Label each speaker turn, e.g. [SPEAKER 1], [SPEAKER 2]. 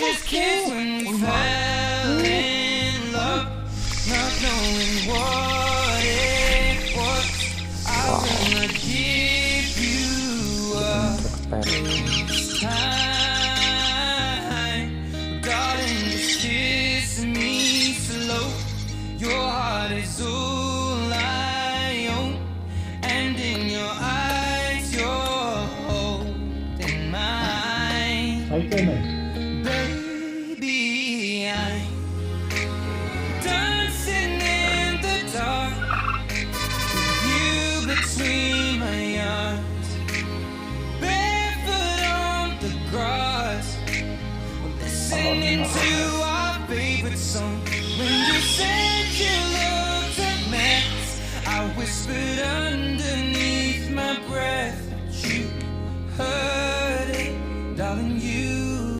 [SPEAKER 1] just kids when we fell in love, not knowing what it was. I wanna give you up this time. Darling, just kiss me slow. Your heart is all I own, and in your eyes you're holding mine. Baby, I'm dancing in the dark, you between my arms, barefoot on the grass, listening to our favorite song. When you said you looked a mess, I whispered